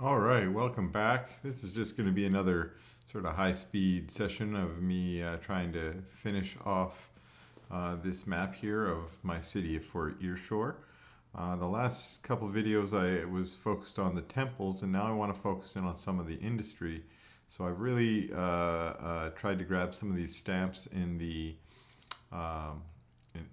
All right, welcome back. This is just going to be another sort of high-speed session of me trying to finish off this map here of my city of Fort Earshore. The last couple videos I was focused on the temples, and now I want to focus in on some of the industry. So I've really tried to grab some of these stamps in the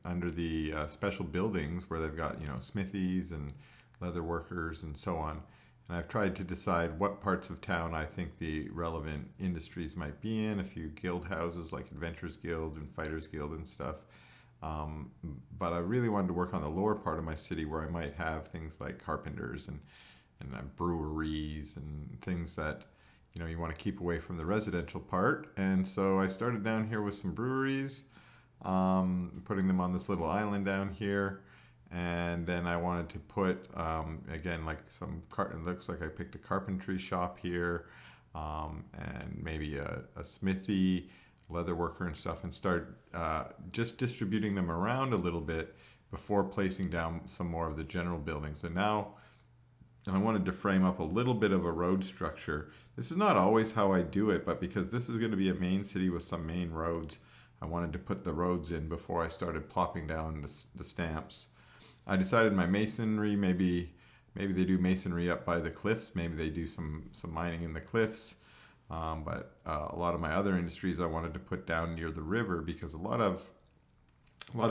under the special buildings where they've got smithies and leather workers and so on. And I've tried to decide what parts of town I think the relevant industries might be in. A few guild houses like Adventurers Guild and Fighters Guild and stuff. Um, but I really wanted to work on the lower part of my city where I might have things like carpenters and breweries and things that you want to keep away from the residential part. And so I started down here with some breweries, putting them on this little island down here. And then I wanted to put, again, like it looks like I picked a carpentry shop here, and maybe a smithy, leather worker and stuff, and start just distributing them around a little bit before placing down some more of the general buildings. And now I wanted to frame up a little bit of a road structure. This is not always how I do it, but because this is going to be a main city with some main roads, I wanted to put the roads in before I started plopping down the stamps. I decided my masonry, maybe they do masonry up by the cliffs, maybe they do some mining in the cliffs, but a lot of my other industries I wanted to put down near the river because a lot of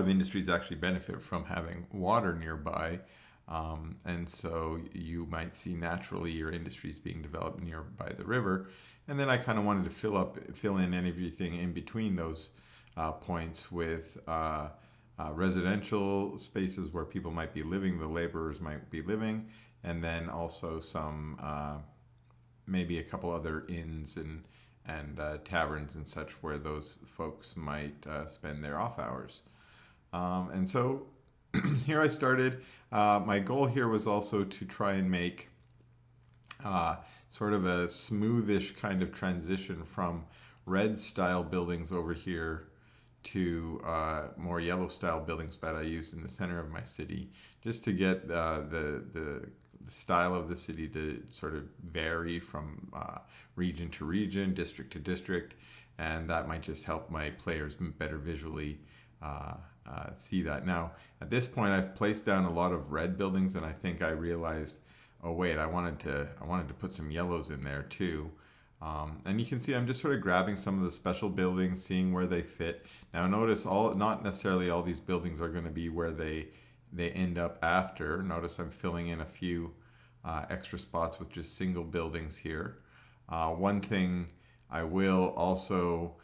industries actually benefit from having water nearby, and so you might see naturally your industries being developed nearby the river, and then I kind of wanted to fill in everything in between those points with. Residential spaces where people might be living, the laborers might be living, and then also some maybe a couple other inns and taverns and such where those folks might spend their off hours. And so here I started. My goal here was also to try and make sort of a smoothish kind of transition from red style buildings over here to more yellow style buildings that I used in the center of my city, just to get the style of the city to sort of vary from region to region, district to district, and that might just help my players better visually see that. Now, at this point, I've placed down a lot of red buildings, and I think I realized, oh wait, I wanted to put some yellows in there too. And you can see I'm just sort of grabbing some of the special buildings, seeing where they fit. Now notice not necessarily all these buildings are going to be where they end up after. Notice I'm filling in a few extra spots with just single buildings here. One thing I will also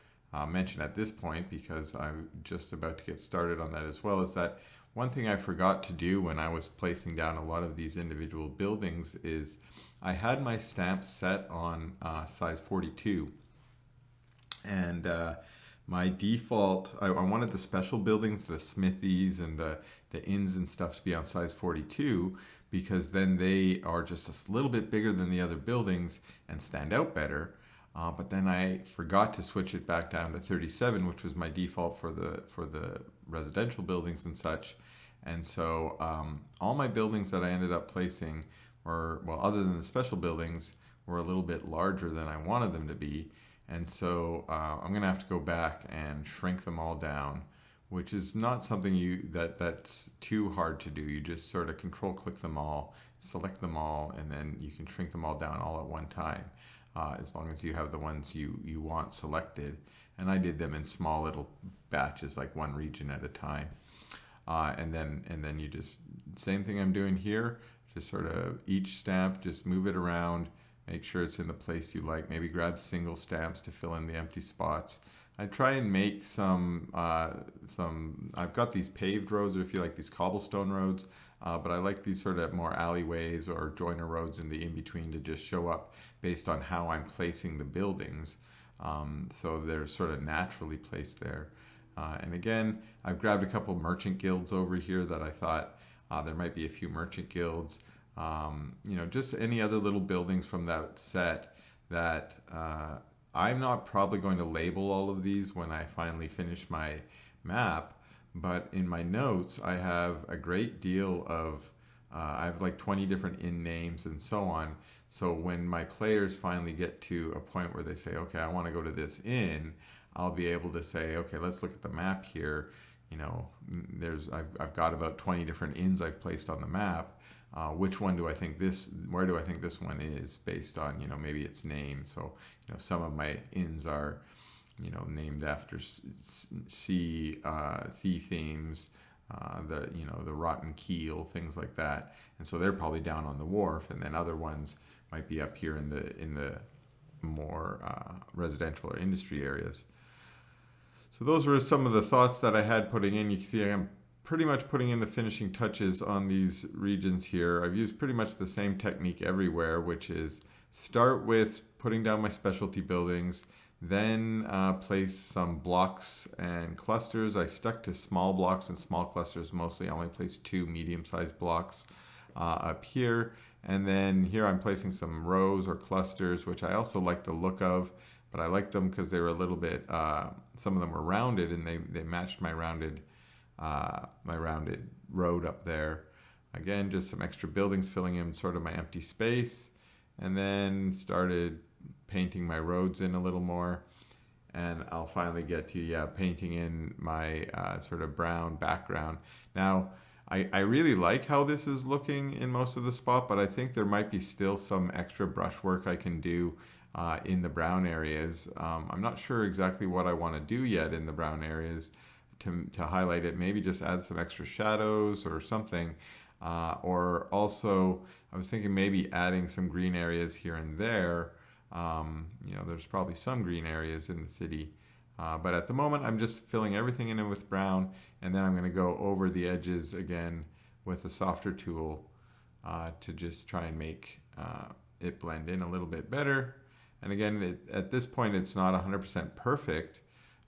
mention at this point, because I'm just about to get started on that as well, is that one thing I forgot to do when I was placing down a lot of these individual buildings is I had my stamps set on size 42, and my default, I wanted the special buildings, the smithies and the inns and stuff to be on size 42, because then they are just a little bit bigger than the other buildings and stand out better. But then I forgot to switch it back down to 37, which was my default for the residential buildings and such. And so all my buildings that I ended up placing were, well, other than the special buildings, were a little bit larger than I wanted them to be. And so I'm going to have to go back and shrink them all down, which is not something that's too hard to do. You just sort of control click them all, select them all, and then you can shrink them all down all at one time, as long as you have the ones you want selected. And I did them in small little batches, like one region at a time. And then you just, same thing I'm doing here, just sort of each stamp, just move it around, make sure it's in the place you like. Maybe grab single stamps to fill in the empty spots. I try and make I've got these paved roads, or if you like, these cobblestone roads, but I like these sort of more alleyways or joiner roads in the in-between to just show up based on how I'm placing the buildings. So they're sort of naturally placed there. And again, I've grabbed a couple merchant guilds over here that I thought there might be a few merchant guilds. Just any other little buildings from that set that I'm not probably going to label all of these when I finally finish my map, but in my notes I have a great deal of I have like 20 different inn names and so on. So when my players finally get to a point where they say, okay, I want to go to this inn, I'll be able to say, okay, let's look at the map here. You know, I've got about 20 different inns I've placed on the map. Which one do I think where do I think this one is based on, you know, maybe its name. So, you know, some of my inns are, you know, named after sea themes, the rotten keel, things like that. And so they're probably down on the wharf, and then other ones might be up here in the more residential or industry areas. So those were some of the thoughts that I had putting in. You can see I'm pretty much putting in the finishing touches on these regions here. I've used pretty much the same technique everywhere, which is start with putting down my specialty buildings, then place some blocks and clusters. I stuck to small blocks and small clusters mostly. I only placed 2 medium-sized blocks up here. And then here I'm placing some rows or clusters, which I also like the look of, but I like them because they were a little bit, some of them were rounded, and they matched my rounded road up there. Again, just some extra buildings filling in sort of my empty space, and then started painting my roads in a little more. And I'll finally get to painting in my sort of brown background. Now, I really like how this is looking in most of the spot, but I think there might be still some extra brushwork I can do in the brown areas. I'm not sure exactly what I want to do yet in the brown areas to highlight it. Maybe just add some extra shadows or something. Or also, I was thinking maybe adding some green areas here and there. You know, there's probably some green areas in the city. But at the moment, I'm just filling everything in with brown, and then I'm going to go over the edges again with a softer tool to just try and make it blend in a little bit better. And again, at this point, it's not 100% perfect,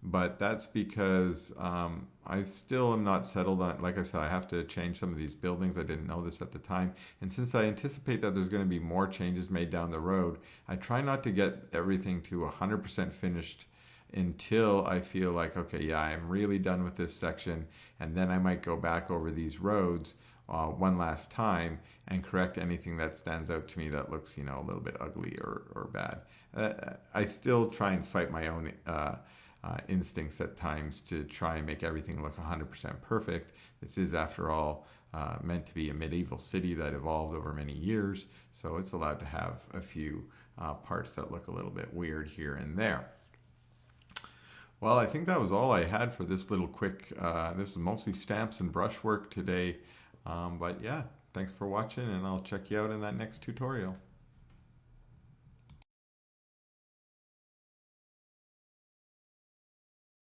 but that's because I still am not settled on, like I said, I have to change some of these buildings. I didn't know this at the time. And since I anticipate that there's going to be more changes made down the road, I try not to get everything to 100% finished until I feel like, okay, yeah, I'm really done with this section. And then I might go back over these roads one last time and correct anything that stands out to me that looks, you know, a little bit ugly or bad. I still try and fight my own instincts at times to try and make everything look 100% perfect. This is, after all, meant to be a medieval city that evolved over many years, so it's allowed to have a few parts that look a little bit weird here and there. Well, I think that was all I had for this little quick, this is mostly stamps and brushwork today, but yeah, thanks for watching, and I'll check you out in that next tutorial.